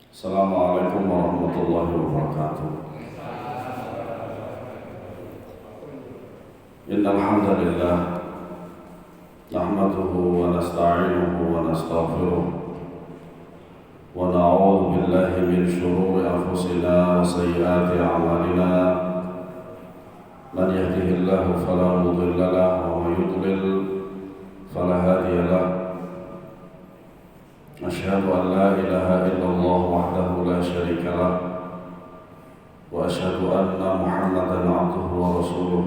Assalamualaikum warahmatullahi wabarakatuh. Innal hamdalillah nahmaduhu wa nasta'inuhu wa nastaghfiruh wa na'udzu billahi min shururi anfusina wa sayyiati a'malina. Man yahdihillahu fala mudilla lahu wa man yudlil fala hadiya lahu. أشهد أن لا إله إلا الله وحده لا شريك له وأشهد أن محمدا عبده ورسوله.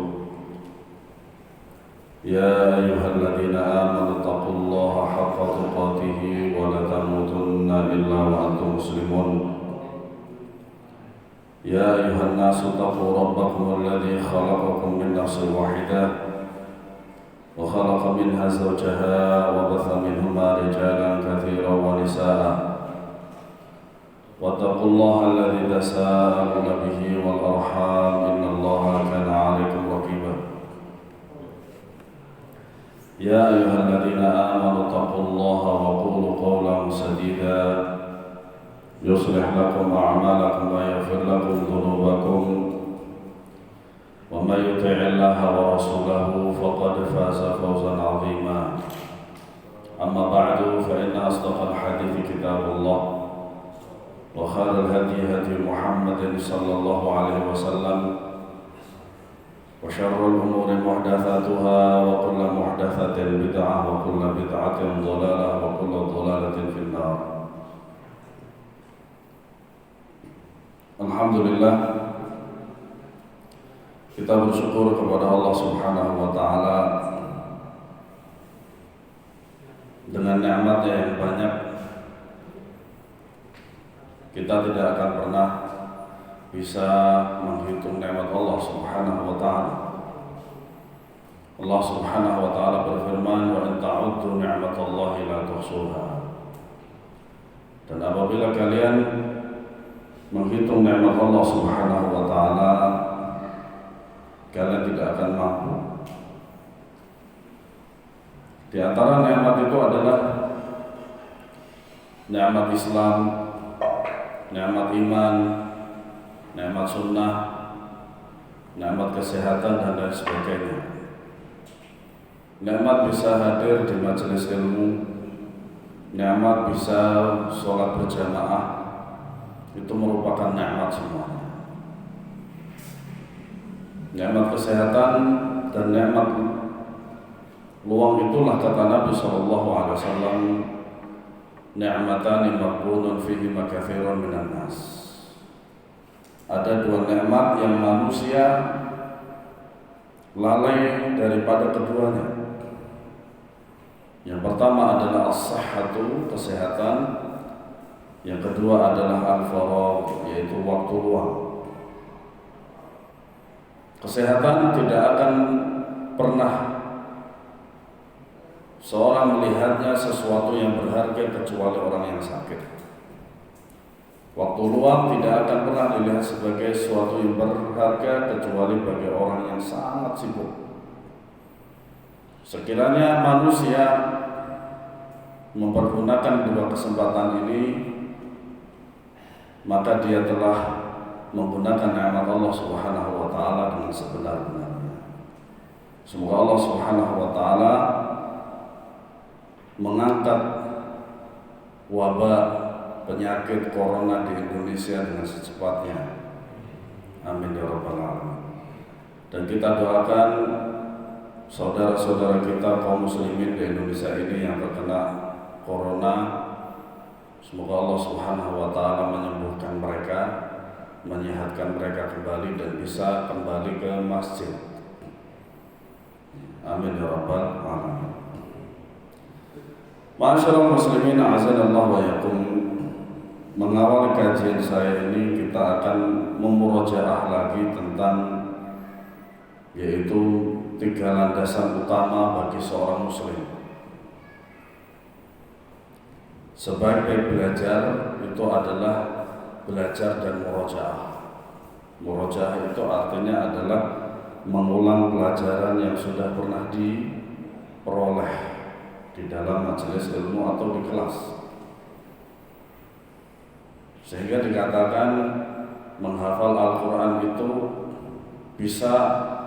يا أيها الذين آمنوا اتقوا الله حق تقاته ولا تموتن إلا وأنتم مسلمون. يا أيها الناس اتقوا ربكم الذي خلقكم من نفس واحدة وخلق منها زوجها وبث منهما رجالا كثيرا ونساء واتقوا الله الذي تساءلون به والأرحام إن الله كان عليكم رقيبا. يا أيها الذين آمنوا اتقوا الله وقولوا قولا سديدا يصلح لكم أعمالكم ويغفر لكم ذنوبكم ومن يطع الله ورسوله فقد فاز فوزا عظيما. أما بعد فإن أصدق الحديث كتاب الله وخير الهدي هدي محمد صلى الله عليه وسلم وشر الأمور محدثاتها وكل محدثة بدعة وكل بدعة ضلالة وكل ضلالة في النار. Alhamdulillah, kita bersyukur kepada Allah Subhanahu wa Ta'ala dengan nikmatnya yang banyak. Kita tidak akan pernah bisa menghitung nikmat Allah Subhanahu wa Ta'ala. Allah Subhanahu wa Ta'ala berfirman, "Wa in ta'uddu ni'matallahi la tuhsuha." Dan apabila kalian menghitung nikmat Allah Subhanahu wa Ta'ala, kalian tidak akan mampu. Di antara nikmat itu adalah nikmat Islam, nikmat iman, nikmat sunnah, nikmat kesehatan dan lain sebagainya. Nikmat bisa hadir di majelis ilmu, nikmat bisa sholat berjamaah, itu merupakan nikmat semuanya. Nikmat kesehatan dan nikmat luang itulah kata Nabi SAW, ni'matani maghbunun fihi katsirun minan nas. Ada dua nikmat yang manusia lalai daripada keduanya. Yang pertama adalah as-sihhatu, kesehatan. Yang kedua adalah al-faragh, yaitu waktu luang. Kesehatan tidak akan pernah seorang melihatnya sesuatu yang berharga kecuali orang yang sakit. Waktu luang tidak akan pernah dilihat sebagai sesuatu yang berharga kecuali bagi orang yang sangat sibuk. Sekiranya manusia mempergunakan dua kesempatan ini, maka dia telah menggunakan nikmat Allah Subhanahu wa Ta'ala dengan sebenar-benarnya. Semoga Allah Subhanahu wa Ta'ala mengangkat wabah penyakit corona di Indonesia dengan secepatnya. Amin ya rabbal alamin. Dan kita doakan saudara-saudara kita kaum muslimin di Indonesia ini yang terkena corona, semoga Allah Subhanahu wa Ta'ala menyembuhkan mereka, menyehatkan mereka kembali dan bisa kembali ke masjid. Amin ya rabbal alamin. Ma'asyiral muslimin a'azanallahu wa yakum. Mengawali kajian saya ini, kita akan memurojaah lagi tentang yaitu 3 landasan utama bagi seorang muslim. Sebaik-baik belajar itu adalah belajar dan murojaah. Murojaah itu artinya adalah mengulang pelajaran yang sudah pernah diperoleh di dalam majelis ilmu atau di kelas. Sehingga dikatakan menghafal Al-Quran itu bisa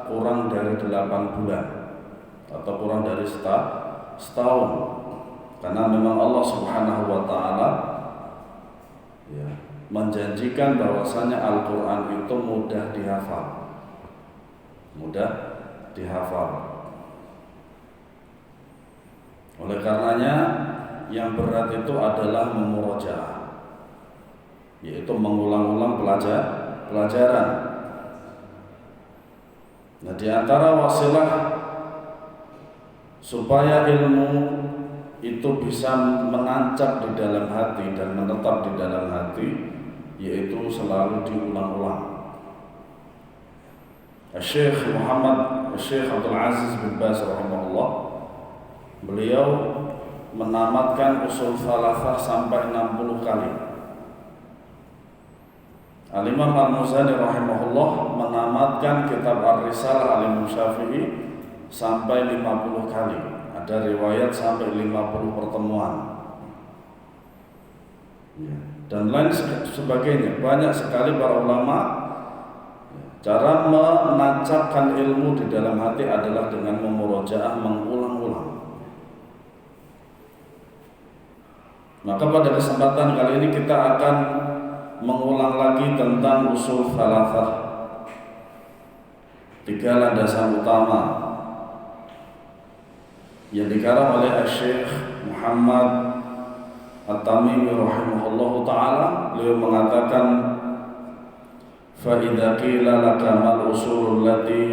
kurang dari 8 bulan atau kurang dari setahun, karena memang Allah Subhanahu wa Ta'ala menjanjikan bahwasanya Al-Quran itu mudah dihafal. Oleh karenanya yang berat itu adalah memurajaah, yaitu mengulang-ulang pelajaran. Nah, di antara wasilah supaya ilmu itu bisa menancap di dalam hati dan menetap di dalam hati, yaitu selalu diulang-ulang. Syekh Abdul Aziz bin Baz rahimahullah, beliau menamatkan usul falafah sampai 60 kali. Al-Imam Al-Muzani rahimahullah menamatkan kitab Ar-Risalah Al-Imam Syafi'i sampai 50 kali. Ada riwayat sampai 50 pertemuan. Dan lain sebagainya. Banyak sekali para ulama. Cara menancapkan ilmu di dalam hati adalah dengan memurajaah, mengulang-ulang. Maka pada kesempatan kali ini kita akan mengulang lagi tentang usul falafah, 3 landasan utama yang dikarang oleh Syekh Muhammad At-Tamimi rahimahullahu ta'ala. Beliau mengatakan, فَإِذَا قِيلَ لَكَ مَا الْأُصُولُ الَّتِي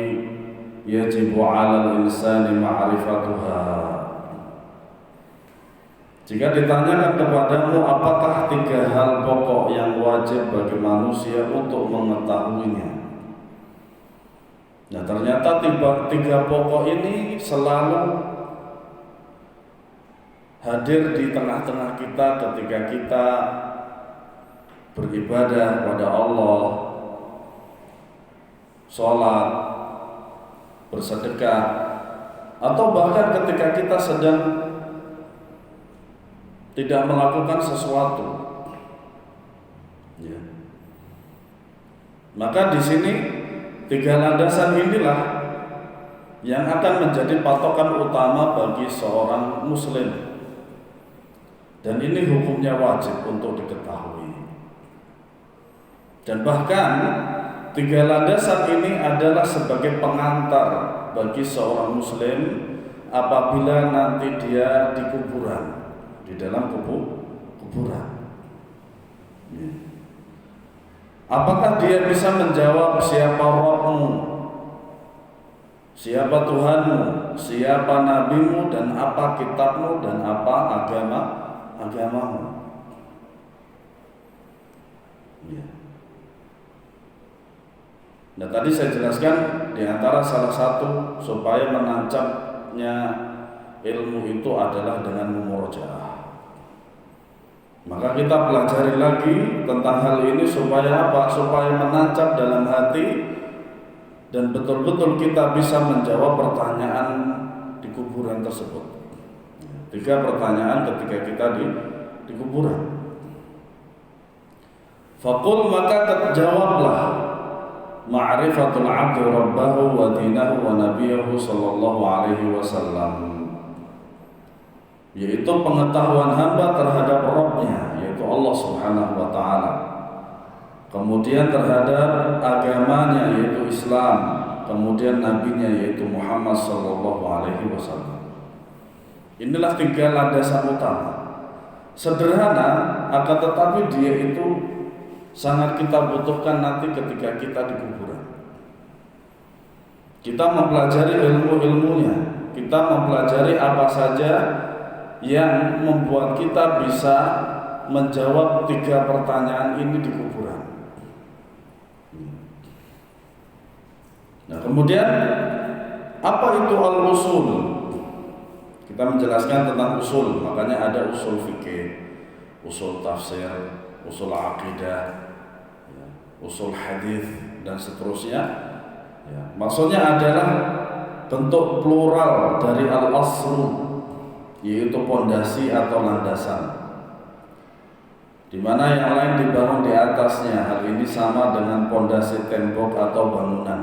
يَجِبُ عَلَى الْإِنسَانِ مَعْرِفَتُهَا. Jika ditanyakan kepadamu apakah 3 hal pokok yang wajib bagi manusia untuk mengetahuinya. Nah, ternyata 3 pokok ini selalu hadir di tengah-tengah kita ketika kita beribadah kepada Allah, sholat, bersedekah, atau bahkan ketika kita sedang tidak melakukan sesuatu. Ya. Maka di sini 3 landasan inilah yang akan menjadi patokan utama bagi seorang muslim. Dan ini hukumnya wajib untuk diketahui. Dan bahkan 3 landasan ini adalah sebagai pengantar bagi seorang muslim apabila nanti dia di kuburan, di dalam kuburan. Apakah dia bisa menjawab siapa Rabbmu, siapa Tuhanmu, siapa nabimu, dan apa kitabmu, dan apa agamamu? Nah, tadi saya jelaskan di antara salah satu supaya menancapnya ilmu itu adalah dengan memurajaah. Maka kita pelajari lagi tentang hal ini supaya apa? Supaya menancap dalam hati dan betul-betul kita bisa menjawab pertanyaan di kuburan tersebut. 3 pertanyaan ketika kita di kuburan. Faqul, maka terjawablah, ma'rifatul 'abdi rabbahu wa dinahu wa nabiyahu sallallahu alaihi wasallam, yaitu pengetahuan hamba terhadap Rabbnya, yaitu Allah Subhanahu wa ta'ala. Kemudian terhadap agamanya, yaitu Islam. Kemudian nabinya, yaitu Muhammad sallallahu alaihi wasallam. Inilah 3 landasan utama. Sederhana, akan tetapi dia itu sangat kita butuhkan nanti ketika kita di kuburan. Kita mempelajari ilmu-ilmunya, kita mempelajari apa saja yang membuat kita bisa menjawab 3 pertanyaan ini di kuburan. Nah, kemudian apa itu al-usul? Kita menjelaskan tentang usul, makanya ada usul fikih, usul tafsir, usul akidah, usul hadis, dan seterusnya. Maksudnya adalah bentuk plural dari al-aslu, yaitu pondasi atau landasan. di mana yang lain dibangun di atasnya. Hal ini sama dengan pondasi tembok atau bangunan.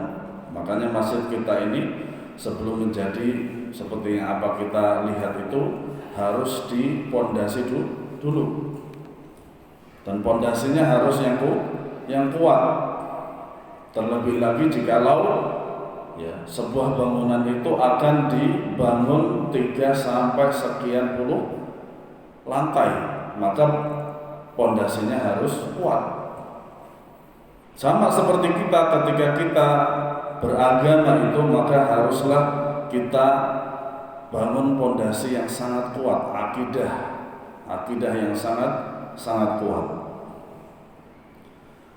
Makanya masjid kita ini sebelum menjadi seperti yang apa kita lihat itu harus dipondasi dulu. Dan pondasinya harus yang kuat. Terlebih lagi jikalau ya, sebuah bangunan itu akan dibangun 3 sampai sekian puluh lantai, maka pondasinya harus kuat. Sama seperti kita ketika kita beragama itu, maka haruslah kita bangun pondasi yang sangat kuat, akidah yang sangat kuat.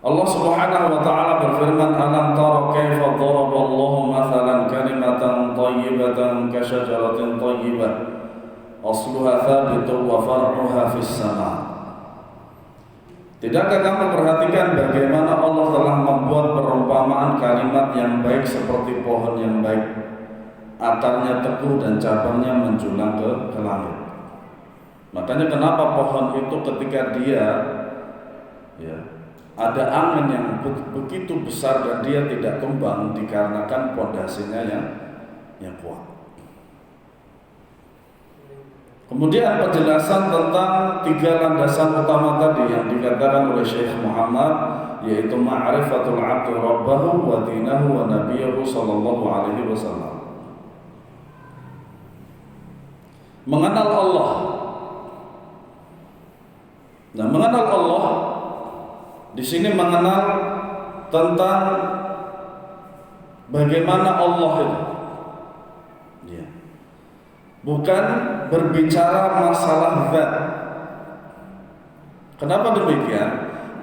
Allah Subhanahu wa taala berfirman, "Alam tara kaifa daraballahu mathalan kalimatan thayyibatan ka syajaratin thayyibah asluha thabitun wa far'uha fis sama." Tidakkah kamu perhatikan bagaimana Allah telah membuat perumpamaan kalimat yang baik seperti pohon yang baik, akarnya teguh dan cabangnya menjulang ke langit. Makanya kenapa pohon itu ketika dia ada angin yang begitu besar dan dia tidak tumbang, dikarenakan pondasinya yang kuat. Kemudian penjelasan tentang 3 landasan utama tadi yang dikatakan oleh Syekh Muhammad, yaitu ma'rifatul 'abdi rabbahu wa dinahu wa nabiyahu sallallahu alaihi wasallam. Mengenal Allah. Nah, mengenal Allah di sini mengenal tentang bagaimana Allah itu. Ya. Bukan berbicara masalah zat. Kenapa demikian?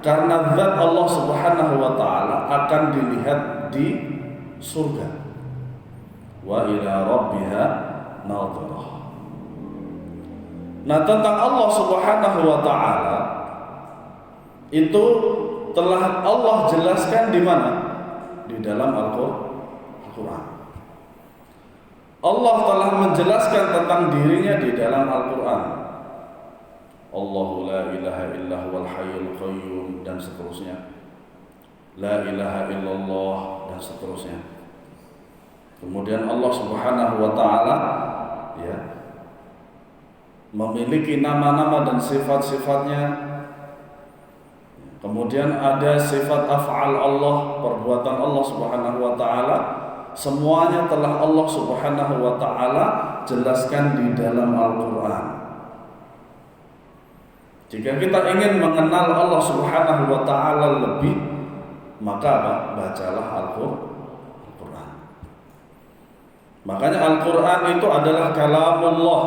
Karena zat Allah Subhanahu wa taala akan dilihat di surga. Wa ila rabbiha nadhirah. Nah, tentang Allah Subhanahu wa taala itu telah Allah jelaskan di mana? Di dalam Al-Qur'an. Allah telah menjelaskan tentang dirinya di dalam Al-Qur'an. Allahu la ilaha illa huwal hayyul qayyum dan seterusnya. La ilaha illallah dan seterusnya. Kemudian Allah Subhanahu wa taala memiliki nama-nama dan sifat-sifatnya. Kemudian ada sifat af'al Allah, perbuatan Allah Subhanahu wa taala, semuanya telah Allah Subhanahu wa taala jelaskan di dalam Al-Qur'an. Jika kita ingin mengenal Allah Subhanahu wa taala lebih, maka bacalah Al-Qur'an. Makanya Al-Qur'an itu adalah kalamullah.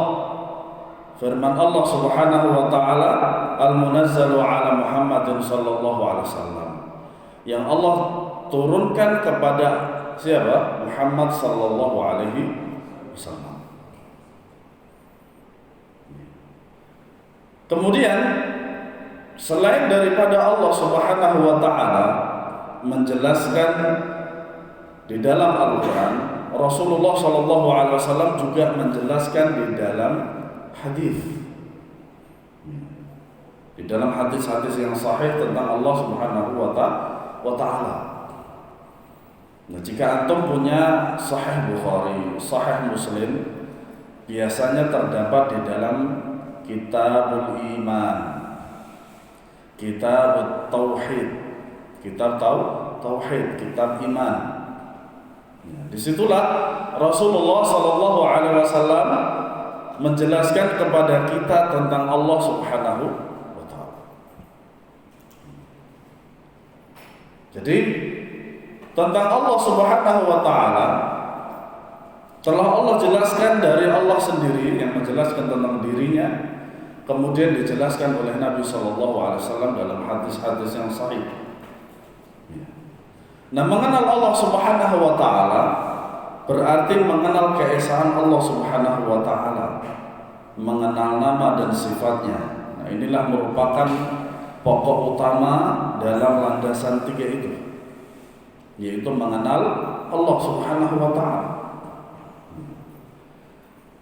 Firman Allah Subhanahu wa taala, al-munazzalu ala Muhammadin sallallahu alaihi wasallam, yang Allah turunkan kepada siapa? Muhammad sallallahu alaihi wasallam. Kemudian selain daripada Allah Subhanahu wa taala menjelaskan di dalam Al-Qur'an, Rasulullah sallallahu alaihi wasallam juga menjelaskan di dalam hadis. Di dalam hadis-hadis yang sahih tentang Allah Subhanahu wa taala. Nah, jika antum punya Sahih Bukhari, Sahih Muslim, biasanya terdapat di dalam Kitabul Iman, Kitab Tauhid, Kitab Tauhid, Kitab Iman. Nah, disitulah Rasulullah sallallahu alaihi wasallam menjelaskan kepada kita tentang Allah Subhanahu wa taala. Jadi tentang Allah Subhanahu wa taala telah Allah jelaskan dari Allah sendiri yang menjelaskan tentang dirinya, kemudian dijelaskan oleh Nabi sallallahu alaihi wasallam dalam hadis-hadis yang sahih. Nah, mengenal Allah Subhanahu wa taala berarti mengenal keesaan Allah Subhanahu wa taala, mengenal nama dan sifatnya. Nah, inilah merupakan pokok utama dalam landasan 3 itu, yaitu mengenal Allah Subhanahu wa taala.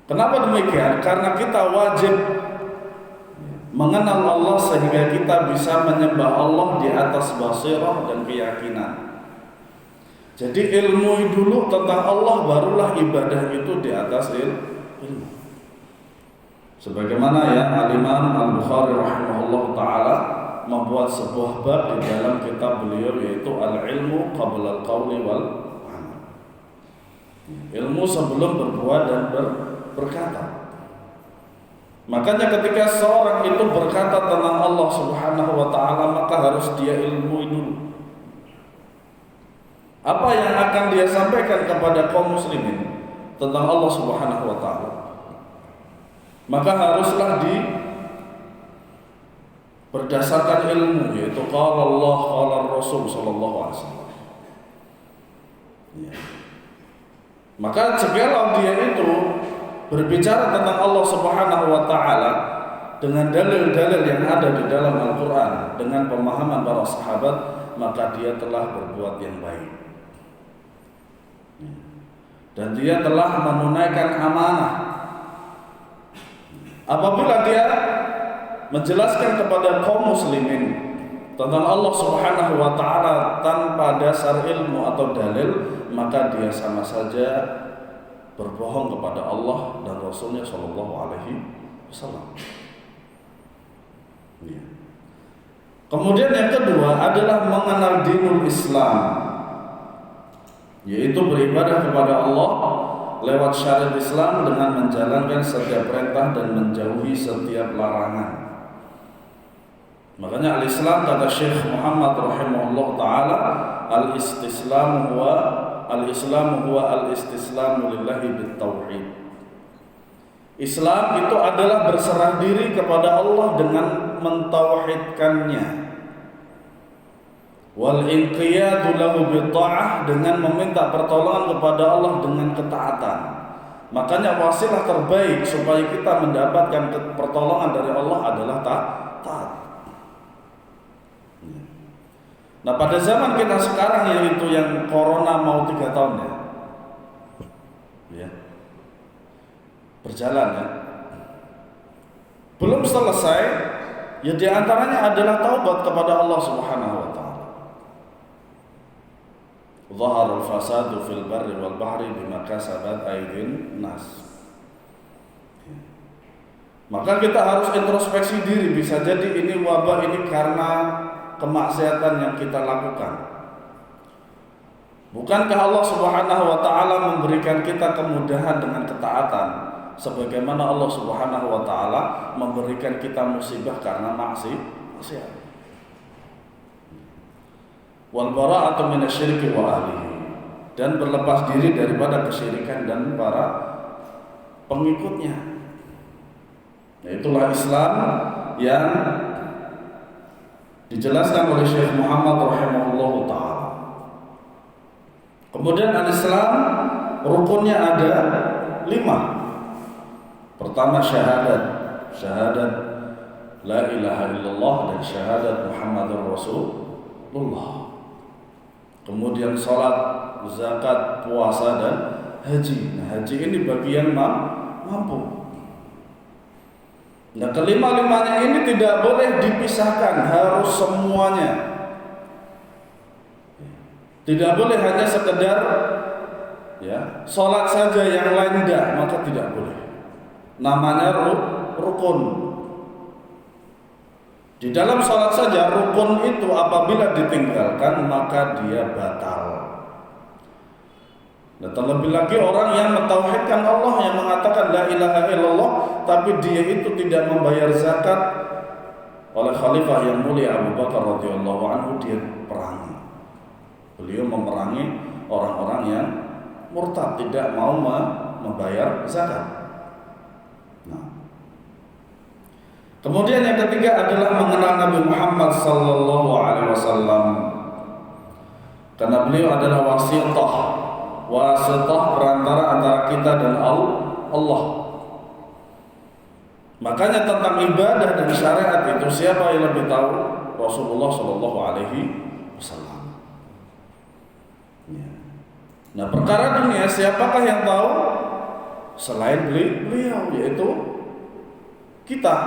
Kenapa demikian? Karena kita wajib mengenal Allah sehingga kita bisa menyembah Allah di atas basirah dan keyakinan. Jadi ilmu dulu tentang Allah, barulah ibadah itu di atas ilmu. Sebagaimana ya Al-Imam Al-Bukhari rahimahullah ta'ala membuat sebuah bab di dalam kitab beliau, yaitu al-ilmu qabla al-qawli wal amal. Ilmu sebelum berbuat dan berkata. Makanya ketika seorang itu berkata tentang Allah Subhanahu wa ta'ala, maka harus dia ilmu dulu. Apa yang akan dia sampaikan kepada kaum muslimin tentang Allah Subhanahu wa ta'ala, maka haruslah berdasarkan ilmu, yaitu qala Allah qala Rasul sallallahu alaihi wasallam. Ya. Maka jikalau dia itu berbicara tentang Allah Subhanahu wa ta'ala dengan dalil-dalil yang ada di dalam Al-Qur'an, dengan pemahaman para sahabat, maka dia telah berbuat yang baik. Dan dia telah menunaikan amanah. Apabila dia menjelaskan kepada kaum muslimin tentang Allah Subhanahu wa ta'ala tanpa dasar ilmu atau dalil, maka dia sama saja berbohong kepada Allah dan Rasulnya Shallallahu Alaihi Wasallam. Kemudian yang kedua adalah mengenal dinul Islam, yaitu beribadah kepada Allah lewat syariat Islam dengan menjalankan setiap perintah dan menjauhi setiap larangan. Makanya al-Islam, kata Syekh Muhammad rahimahullah ta'ala, al-istislamu huwa al-istislamu lillahi bit-tauhid. Islam itu adalah berserah diri kepada Allah dengan mentauhidkannya. Wal inqiyadu lahu bi-ta'ah, dengan meminta pertolongan kepada Allah dengan ketaatan. Makanya wasilah terbaik supaya kita mendapatkan pertolongan dari Allah adalah taat. Nah, pada zaman kita sekarang, yaitu yang corona mau 3 tahun ya, berjalan ya, belum selesai, ya diantaranya adalah taubat kepada Allah Subhanahu wa ta'ala. Zahara al-fasadu fil barri wal bahri bima kasabat aydin nas. Maka kita harus introspeksi diri, bisa jadi ini wabah ini karena kemaksiatan yang kita lakukan. Bukankah Allah Subhanahu wa ta'ala memberikan kita kemudahan dengan ketaatan, sebagaimana Allah Subhanahu wa ta'ala memberikan kita musibah karena maksiat. Wal bara'atu minasyirki wa ahlihi, dan berlepas diri daripada kesyirikan dan para pengikutnya. Itulah Islam yang dijelaskan oleh Syekh Muhammad rahimahullah ta'ala. Kemudian al-Islam rukunnya ada 5. Pertama syahadat la ilaha illallah dan syahadat Muhammadur Rasulullah. Kemudian salat, zakat, puasa dan haji. Nah, haji ini bagi yang mampu. Nah, kelima-limanya ini tidak boleh dipisahkan, harus semuanya. Tidak boleh hanya sekedar ya salat saja, yang lain tidak, maka tidak boleh. Namanya rukun. Di dalam salat saja rukun itu apabila ditinggalkan maka dia batal. Nah, terlebih lagi orang yang mentauhidkan Allah, yang mengatakan la ilaha illallah, tapi dia itu tidak membayar zakat, oleh Khalifah yang mulia Abu Bakar radhiyallahu anhu dia perangi. Beliau memerangi orang-orang yang murtad, tidak mau membayar zakat. Nah, kemudian yang ketiga adalah mengenal Nabi Muhammad sallallahu alaihi wasallam, karena beliau adalah wasitah perantara antara kita dan Allah. Makanya tentang ibadah dan syariat itu siapa yang lebih tahu? Rasulullah Shallallahu Alaihi Wasallam. Nah, perkara dunia siapakah yang tahu selain beliau, yaitu kita.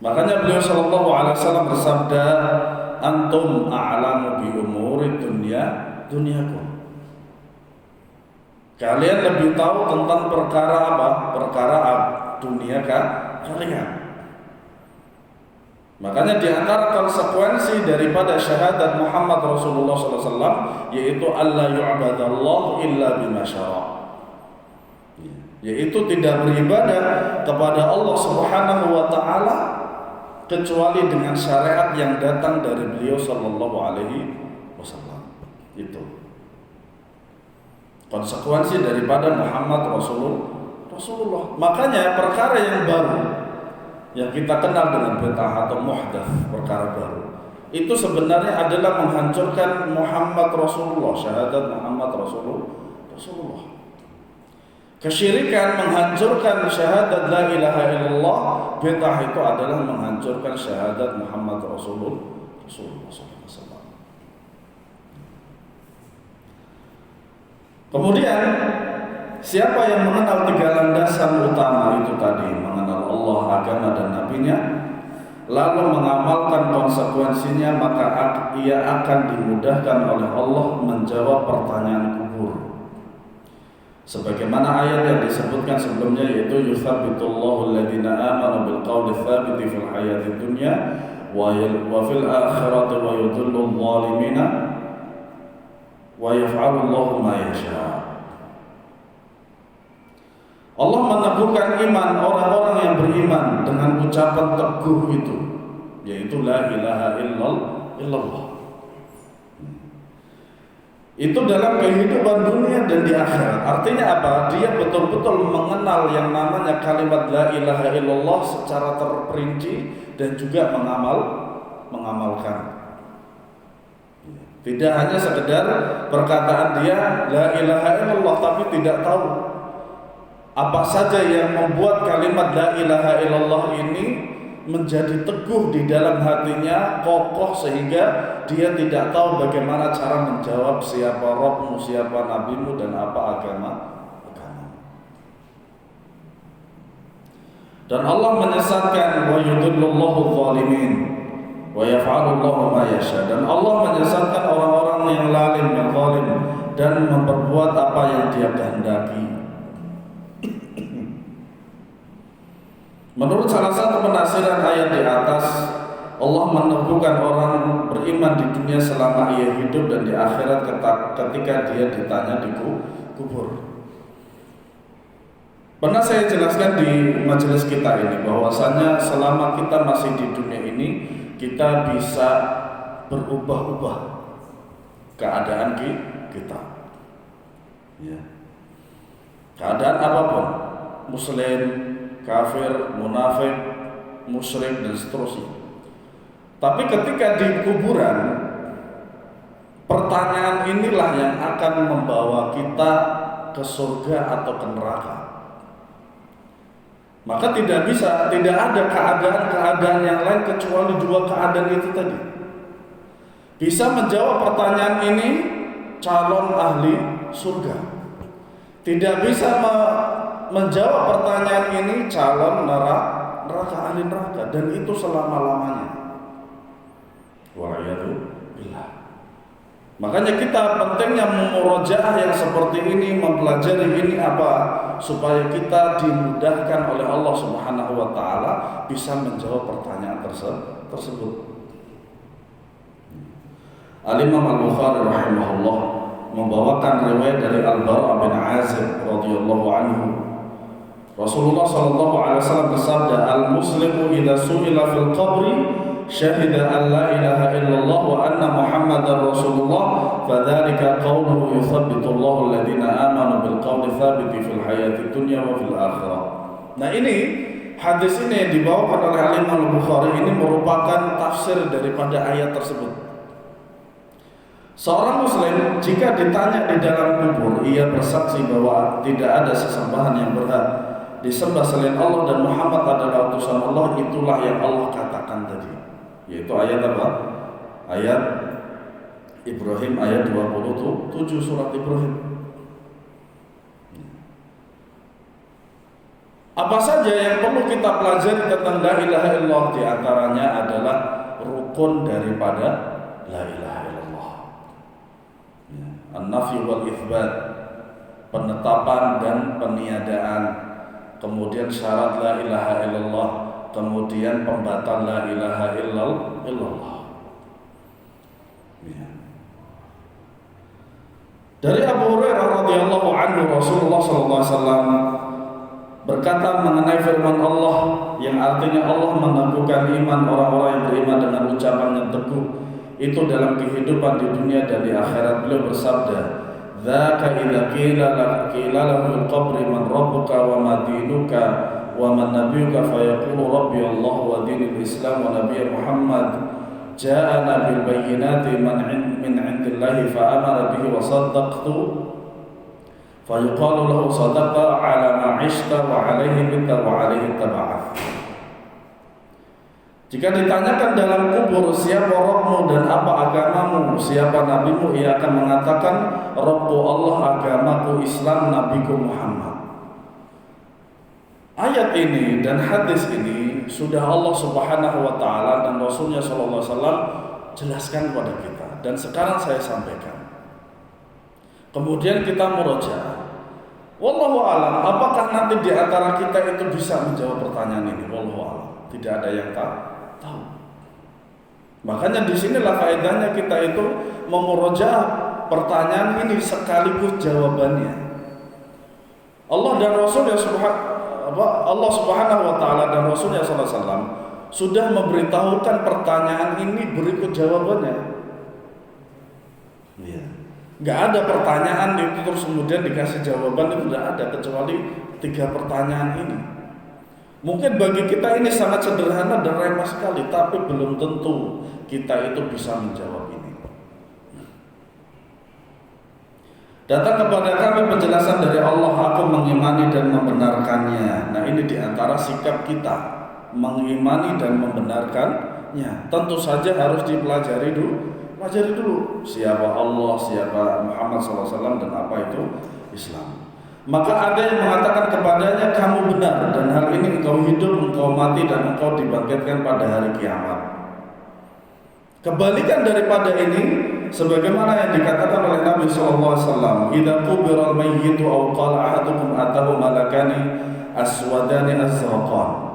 Makanya beliau sallallahu alaihi wasallam bersabda, antum a'lamu bi umuri dunyakum. Kalian lebih tahu tentang perkara apa? Perkara dunia kalian. Makanya di antara konsekuensi daripada syahadat Muhammad Rasulullah SAW yaitu alla yu'badallahu illa bima syara'. Yaitu tidak beribadah kepada Allah Subhanahu wa taala kecuali dengan syariat yang datang dari beliau sallallahu alaihi wasallam. Itu konsekuensi daripada Muhammad Rasulullah. Makanya perkara yang baru yang kita kenal dengan bid'ah atau muhdats, perkara baru, itu sebenarnya adalah menghancurkan Muhammad Rasulullah, syahadat Muhammad Rasulullah. Kesyirikan menghancurkan syahadat la ilaha illallah, bid'ah itu adalah menghancurkan syahadat Muhammad Rasulullah SAW. Kemudian siapa yang mengenal tiga landasan utama itu tadi, mengenal Allah, agama dan nabinya, lalu mengamalkan konsekuensinya, maka ia akan dimudahkan oleh Allah menjawab pertanyaan kubur. Sebagaimana ayat yang disebutkan sebelumnya, yaitu yutsabbitullahu alladziina aamanu bil qawli tsabiti fil hayatid dunya wa fil akhirati wa yudhillu adh-dhalimina wa yaf'alu Allahu ma yasha'. Allah meneguhkan iman orang-orang yang beriman dengan ucapan teguh itu, yaitu la ilaha illallah. Itu dalam kehidupan dunia dan di akhirat. Artinya apa? Dia betul-betul mengenal yang namanya kalimat la ilaha illallah secara terperinci dan juga mengamalkan. Tidak hanya sekedar perkataan dia la ilaha illallah, tapi tidak tahu apa saja yang membuat kalimat la ilaha illallah ini menjadi teguh di dalam hatinya, kokoh, sehingga dia tidak tahu bagaimana cara menjawab siapa Rabbmu, siapa nabimu, dan apa agama. Dan Allah menyesatkan wa yudhillullahu adh-dhalimin wa yaf'alu Allahu ma yasha. Dan Allah menyesatkan orang-orang yang zalim, yang zalim, dan memperbuat apa yang Dia kehendaki. Menurut salah satu penafsiran ayat di atas, Allah meneguhkan orang beriman di dunia selama ia hidup dan di akhirat ketika dia ditanya di kubur. Pernah saya jelaskan di majelis kita ini bahwasanya selama kita masih di dunia ini, kita bisa berubah-ubah keadaan kita. Ya. Keadaan apapun, muslim, kafir, munafik, musyrik, dan seterusnya. Tapi ketika di kuburan, pertanyaan inilah yang akan membawa kita ke surga atau ke neraka. Maka tidak ada keadaan yang lain kecuali dua keadaan itu tadi. Bisa menjawab pertanyaan ini calon ahli surga. Tidak bisa menjawab pertanyaan ini calon neraka, ahli neraka, dan itu selama-lamanya. Waliyadzubillah. Makanya kita pentingnya memurojaah yang seperti ini, mempelajari ini apa, supaya kita dimudahkan oleh Allah Subhanahu wa taala bisa menjawab pertanyaan tersebut. Al-Imam Al-Bukhari rahimahullah membawakan riwayat dari Al-Bara' bin Azib radhiyallahu anhu. Rasulullah sallallahu alaihi wasallam bersabda, "Al-muslimu idza su'ila fil qabri syahida an la ilaha illallah wa anna Muhammadar Rasulullah, fadzalika qawluhu yuthabbitu Allahu alladziina aamanu bil qawli tsabiti fil hayatid dunya wa fil akhirah." Nah, ini hadis ini yang dibawakan oleh Al-Imam Al-Bukhari ini merupakan tafsir daripada ayat tersebut. Seorang muslim jika ditanya di dalam kubur, ia bersaksi bahwa tidak ada sesembahan yang berhak disembah selain Allah dan Muhammad adalah utusan Allah. Itulah yang Allah katakan tadi, yaitu ayat apa? Ayat Ibrahim, ayat 27 surat Ibrahim. Apa saja yang perlu kita pelajari tentang la ilaha illallah? Di antaranya adalah rukun daripada la ilaha illallah. An-nafyu wal itsbat, penetapan dan peniadaan. Kemudian syarat la ilaha illallah, kemudian pembatal la ilaha illallah. Dari Abu Hurairah radhiyallahu anhu, Rasulullah sallallahu alaihi wasallam berkata mengenai firman Allah yang artinya Allah meneguhkan iman orang-orang yang beriman dengan ucapan yang teguh itu dalam kehidupan di dunia dan di akhirat. Beliau bersabda, "Dzaka idza qila lahu al-qabri man rabbuka wa ma dinuka wa man nabiyyuka fayaqulu rabbi Allah wa dinul Islam wa nabiy Muhammad ja'ana bil bayyinati min 'indillahi fa amara bihi wa saddaqtu fayuqalu lahu sadaqa ala ma 'ishta wa 'alaihi bitta wa 'alaihi taba'ath." Jika ditanyakan dalam kubur siapa Rabbmu dan apa agamamu, siapa nabimu, ia akan mengatakan Rabbu Allah, agamaku Islam, nabiku Muhammad. Ayat ini dan hadis ini sudah Allah Subhanahu wa taala dan Rasulnya sallallahu alaihi wasallam jelaskan kepada kita, dan sekarang saya sampaikan. Kemudian kita murojaah. Wallahu alam, apakah nanti di antara kita itu bisa menjawab pertanyaan ini? Wallahu alam. Tidak ada yang tahu. Makanya di sinilah faedahnya kita itu memurojaah pertanyaan ini sekaligus jawabannya. Allah dan Rasulnya Allah Subhanahu wa taala dan Rasulnya sallallahu alaihi wasallam sudah memberitahukan pertanyaan ini berikut jawabannya. Iya. Enggak ada pertanyaan itu terus kemudian dikasih jawaban, itu tidak ada kecuali 3 pertanyaan ini. Mungkin bagi kita ini sangat sederhana dan remeh sekali, tapi belum tentu kita itu bisa menjawab ini. Datang kepada kami penjelasan dari Allah, aku mengimani dan membenarkannya. Nah, ini diantara sikap kita, mengimani dan membenarkannya. Tentu saja harus dipelajari dulu. Pelajari dulu siapa Allah, siapa Muhammad SAW, dan apa itu Islam. Maka ada yang mengatakan kepadanya, kamu benar, dan hal ini engkau hidup, engkau mati, dan engkau dibangkitkan pada hari kiamat. Kebalikan daripada ini, sebagaimana yang dikatakan oleh Nabi SAW, idza qubira al-mayyitu aw qala ahadukum atahu malakani aswadani az-zarqan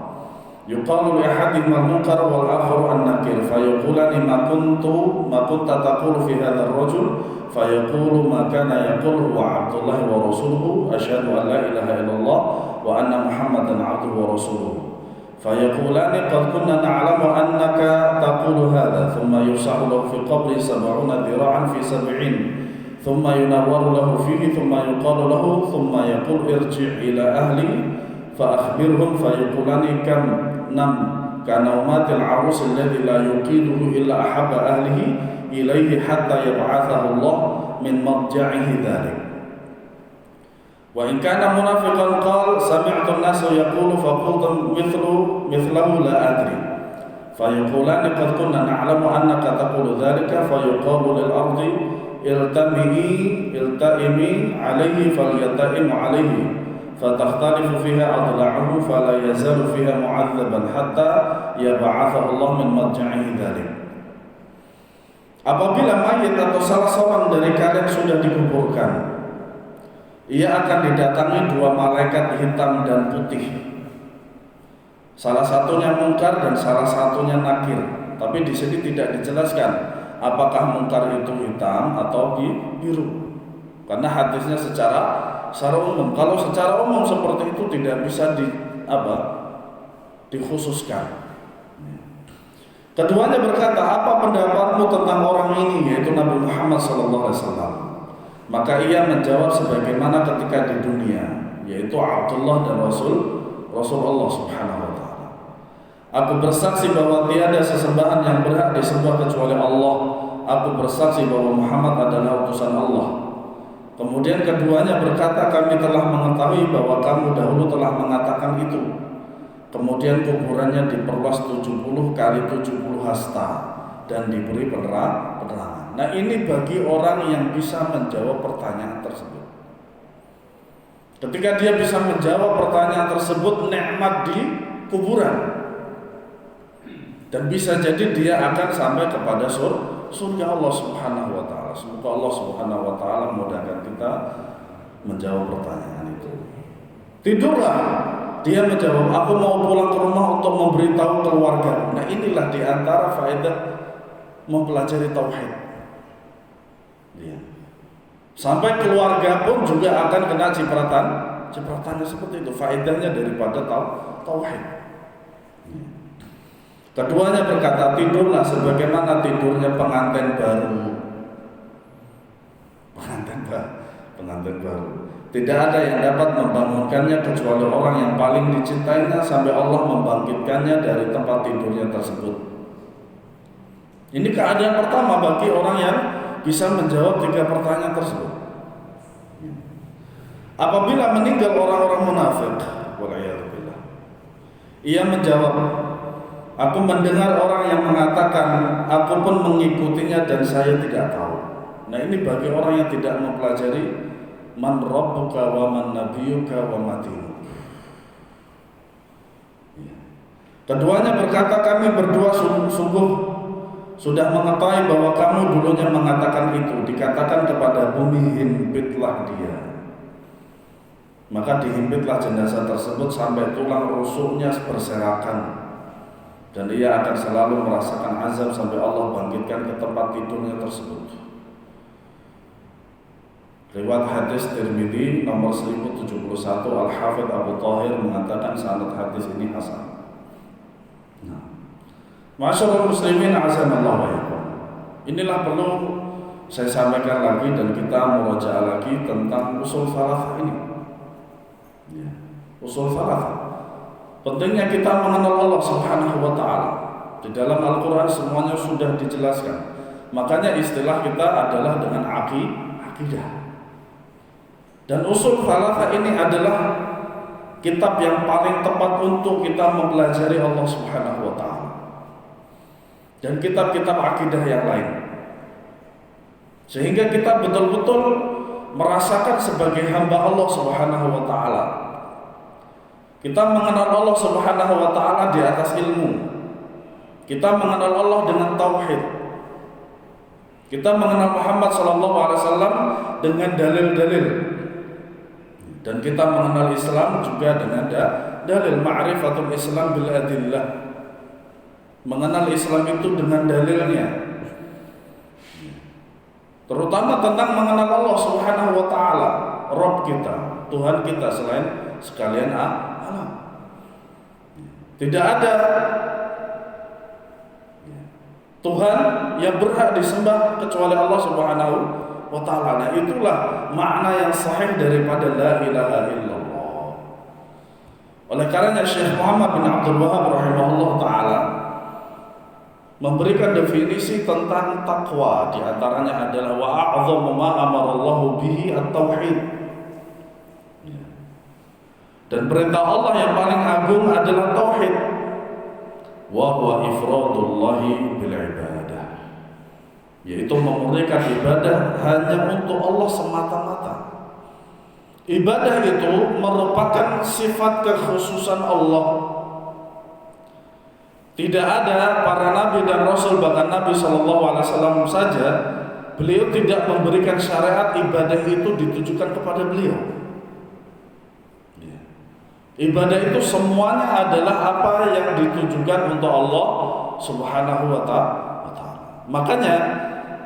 yuqalu li ahadihima al-munkar wal akharu an-nakir fayaqulani ma kunta taqulu fi hadha ar-rajul fayaqulu ma kana yaqulu wa Abdullah wa rasuluhu asyhadu an la ilaha illallah wa anna Muhammadan abduhu wa rasuluhu fayaqulani qad kunna na'lamu annaka taqulu hadha thumma yusahu lahu fi qabri 70 dira'an fi 70 thumma yunawwaru lahu fihi thumma yuqalu lahu thumma yaqul irji' ila ahli fa akhbirhum fayaqulani kam nam kana umatil arus alladhi la yuqiduhu illa ahabba ahlihi ilaihi hatta yab'athahu Allah min marja'ihi dhalik. Wa in kana munafiqan qala sami'tu an-nasa yaqulu fa qultu mithlahu la adri fayaqulani qad kunna na'lamu annaka taqulu dhalika fayuqalu lil ardi ilta'imi 'alayhi falyata'im 'alayhi fatakhtalifu fiha adla'uhu fala yazalu fiha mu'adzaban hatta yab'athahu Allah min marja'ihi dhalik. Apabila mayit atau salah seorang dari kalian sudah dikuburkan, ia akan didatangi 2 malaikat hitam dan putih. Salah satunya mungkar dan salah satunya nakir. Tapi di sini tidak dijelaskan apakah mungkar itu hitam atau biru. Karena hadisnya secara umum. Kalau secara umum seperti itu tidak bisa dikhususkan. Keduanya berkata, apa pendapatmu tentang orang ini, yaitu Nabi Muhammad SAW? Maka ia menjawab sebagaimana ketika di dunia, yaitu Abdullah dan Rasulullah Subhanahu wa taala. Aku bersaksi bahwa tiada sesembahan yang berhak disembah kecuali Allah. Aku bersaksi bahwa Muhammad adalah utusan Allah. Kemudian keduanya berkata, kami telah mengetahui bahwa kamu dahulu telah mengatakan itu. Kemudian kuburannya diperluas 70 kali 70 hasta dan diberi penerangan. Nah, ini bagi orang yang bisa menjawab pertanyaan tersebut. Ketika dia bisa menjawab pertanyaan tersebut, nikmat di kuburan. Dan bisa jadi dia akan sampai kepada surga Allah Subhanahu wa taala. Semoga Allah Subhanahu wa taala memudahkan kita menjawab pertanyaan itu. Tidurlah, dia menjawab, aku mau pulang ke rumah untuk memberitahu keluarga. Nah, inilah di antara faedah mempelajari tauhid. Ya. Sampai keluarga pun juga akan kena cipratannya seperti itu. Faedahnya daripada tauhid. Ya. Keduanya berkata, tidurlah sebagaimana tidurnya pengantin baru. Pengantin baru. Tidak ada yang dapat membangunkannya kecuali orang yang paling dicintainya sampai Allah membangkitkannya dari tempat tidurnya tersebut. Ini keadaan pertama bagi orang yang bisa menjawab 3 pertanyaan tersebut. Apabila meninggal orang-orang munafik, wal'iyadzubillah, ia menjawab, aku mendengar orang yang mengatakan, aku pun mengikutinya dan saya tidak tahu. Nah, ini bagi orang yang tidak mempelajari man rabbuka wa man nabiyuka wa ma dinuka. Keduanya berkata, kami berdua sungguh sudah mengetahui bahwa kamu dulunya mengatakan itu. Dikatakan kepada bumi, himpitlah dia. Maka dihimpitlah jenazah tersebut sampai tulang rusuknya berserakan, dan ia akan selalu merasakan azab sampai Allah bangkitkan ke tempat tidurnya tersebut. Riwayat hadis Tirmidzi nomor 1071, Al-Hafidz Abu Thahir mengatakan sanad hadis ini hasan. Nah, Ma'asyiral muslimin azanallahu wa iyyakum. Inilah perlu saya sampaikan lagi dan kita murajaah lagi tentang usul falafah ini. Ya, usul falafah. Pentingnya kita mengenal Allah Subhanahu wa taala. Di dalam Al-Qur'an semuanya sudah dijelaskan. Makanya istilah kita adalah dengan akidah. Dan usul falafah ini adalah kitab yang paling tepat untuk kita mempelajari Allah Subhanahu wa taala. Dan kitab-kitab akidah yang lain. Sehingga kita betul-betul merasakan sebagai hamba Allah Subhanahu wa taala. Kita mengenal Allah Subhanahu wa taala di atas ilmu. Kita mengenal Allah dengan tauhid. Kita mengenal Muhammad sallallahu alaihi wasallam dengan dalil-dalil. Dan kita mengenal Islam juga dengan dalil, ma'rifatul Islam bil adillah. Mengenal Islam itu dengan dalilnya. Terutama tentang mengenal Allah Subhanahu wa taala, Rabb kita, Tuhan kita selain sekalian alam. Tidak ada Tuhan yang berhak disembah kecuali Allah Subhanahu wa ta'ala. Nah, itulah makna yang sahih daripada la ilaha illallah. Oleh karenanya Syekh Muhammad bin Abdul Wahab rahimahullah ta'ala memberikan definisi tentang takwa. Di antaranya adalah wa a'dhamu ma amarallahu bihi at-tauhid. Dan perintah Allah yang paling agung adalah tauhid. Wa huwa ifradullahi bil ibadah, yaitu memurnikan ibadah hanya untuk Allah semata-mata. Ibadah itu merupakan sifat kekhususan Allah. Tidak ada para nabi dan rasul, bahkan Nabi SAW saja, beliau tidak memberikan syariat ibadah itu ditujukan kepada beliau. Ibadah itu semuanya adalah apa yang ditujukan untuk Allah Subhanahu wa ta'ala. Makanya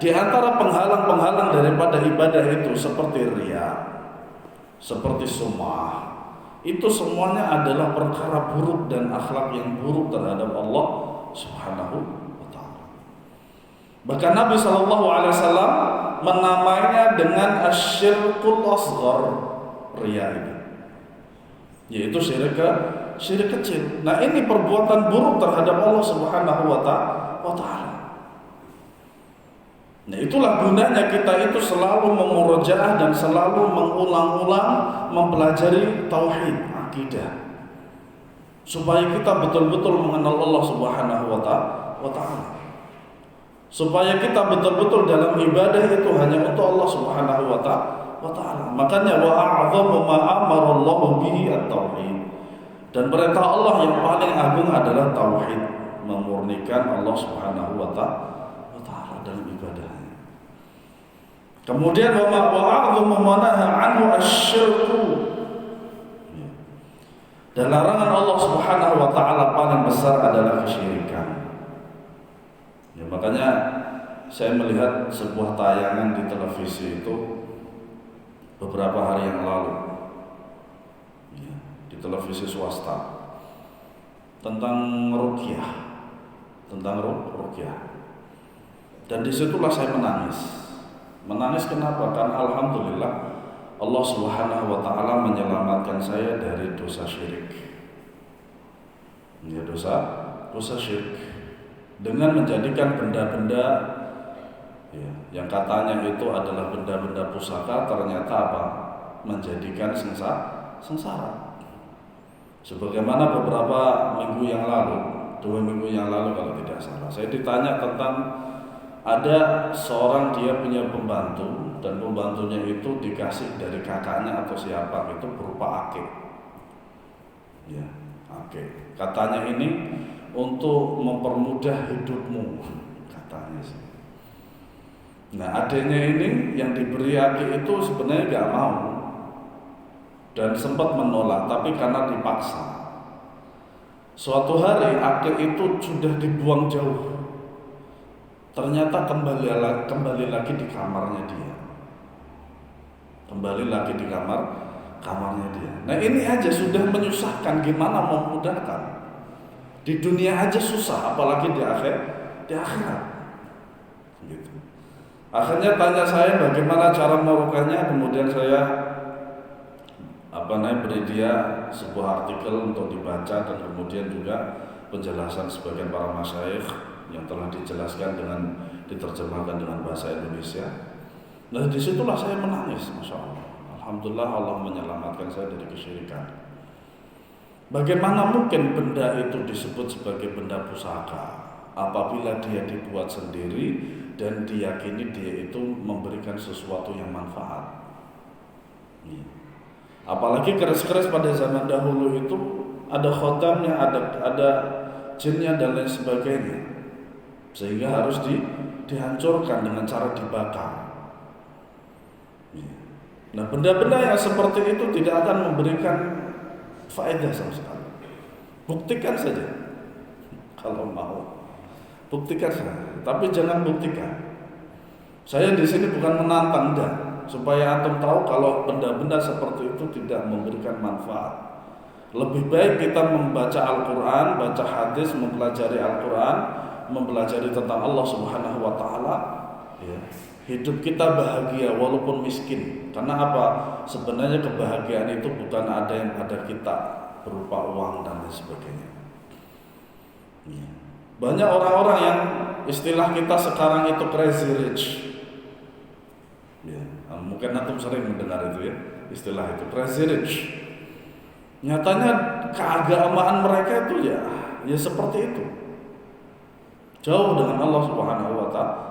di antara penghalang-penghalang daripada ibadah itu seperti riya, seperti sum'ah, itu semuanya adalah perkara buruk dan akhlak yang buruk terhadap Allah Subhanahu wa ta'ala. Bahkan Nabi SAW menamainya dengan asyirkul asghar, riya ini, yaitu syirik kecil. Nah, ini perbuatan buruk terhadap Allah Subhanahu wa ta'ala. Nah, itulah gunanya kita itu selalu memurojaah dan selalu mengulang-ulang mempelajari tauhid, akidah, supaya kita betul-betul mengenal Allah Subhanahu wa ta'ala. Supaya kita betul-betul dalam ibadah itu hanya untuk Allah Subhanahu wa wa ta'ala. Makanya wa a'dhamu ma amara Allah bihi at-tauhid. Dan perintah Allah yang paling agung adalah tauhid, memurnikan Allah Subhanahu wa ta'ala dalam ibadahnya. Kemudian wa a'dhamu ma naha anhu asy-syirku. Dan larangan Allah Subhanahu wa ta'ala paling besar adalah kesyirikan. Ya, makanya saya melihat sebuah tayangan di televisi itu beberapa hari yang lalu, ya, di televisi swasta tentang ruqyah, dan disitulah saya menangis kenapa? Karena alhamdulillah Allah Subhanahu wa ta'ala menyelamatkan saya dari dosa syirik, ya, dosa syirik, dengan menjadikan benda-benda, ya, yang katanya itu adalah benda-benda pusaka, ternyata apa? Menjadikan sengsara. Sebagaimana beberapa minggu yang lalu, 2 minggu yang lalu kalau tidak salah, saya ditanya tentang ada seorang dia punya pembantu, dan pembantunya itu dikasih dari kakaknya atau siapa itu berupa akik. Ya, akik. Katanya ini untuk mempermudah hidupmu, katanya sih. Nah, adiknya ini yang diberi akik itu sebenarnya gak mau dan sempat menolak, tapi karena dipaksa. Suatu hari akik itu sudah dibuang jauh. Ternyata kembali lagi di kamarnya dia. Kamarnya dia. Nah, ini aja sudah menyusahkan, gimana mau memudahkan? Di dunia aja susah, apalagi di akhirat. Gitu. Akhirnya tanya saya bagaimana cara merukanya, kemudian saya beri dia sebuah artikel untuk dibaca, dan kemudian juga penjelasan sebagian para masyayikh yang telah dijelaskan dengan diterjemahkan dengan bahasa Indonesia. Nah, disitulah saya menangis, masya Allah. Alhamdulillah Allah menyelamatkan saya dari kesyirikan. Bagaimana mungkin benda itu disebut sebagai benda pusaka apabila dia dibuat sendiri dan diyakini dia itu memberikan sesuatu yang manfaat? Apalagi keris-keris pada zaman dahulu itu ada khodamnya, ada jinnya dan lain sebagainya, sehingga harus dihancurkan dengan cara dibakar. Nah, benda-benda yang seperti itu tidak akan memberikan faedah sama sekali. Buktikan saja, kalau mau buktikan saja, tapi jangan buktikan. Saya di sini bukan menantang, enggak, supaya antum tahu kalau benda-benda seperti itu tidak memberikan manfaat. Lebih baik kita membaca Al-Quran, baca hadis, mempelajari Al-Quran, mempelajari tentang Allah Subhanahu wa ta'ala, ya. Hidup kita bahagia walaupun miskin. Karena apa? Sebenarnya kebahagiaan itu bukan ada yang pada kita berupa uang dan lain sebagainya. Ya. Banyak orang-orang yang istilah kita sekarang itu crazy rich. Ya, mungkin antum sering mendengar itu, ya, istilah itu crazy rich. Nyatanya keagamaan mereka itu ya seperti itu. Jauh dengan Allah Subhanahu wa ta'ala.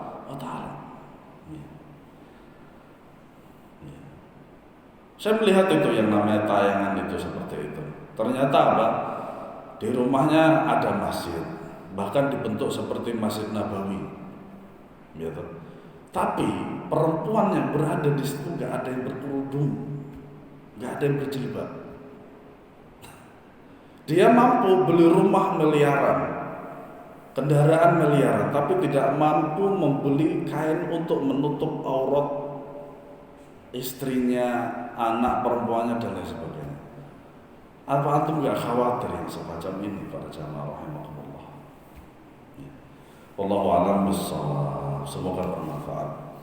Saya melihat itu yang namanya tayangan itu seperti itu. Ternyata apa? Di rumahnya ada masjid, bahkan dibentuk seperti Masjid Nabawi, gitu. Tapi perempuan yang berada di situ nggak ada yang berkerudung, nggak ada yang berjilbab. Dia mampu beli rumah miliaran, kendaraan miliaran, tapi tidak mampu membeli kain untuk menutup aurat istrinya, anak perempuannya dan lain sebagainya. Apa antum gak khawatir yang semacam ini para jamaah rahimakumullah? Wallahu a'lam bissawab. Semoga bermanfaat.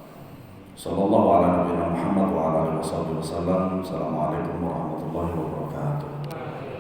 Sallallahu ala nabiyina Muhammad wa ala alihi wasallam. Assalamualaikum warahmatullahi wabarakatuh.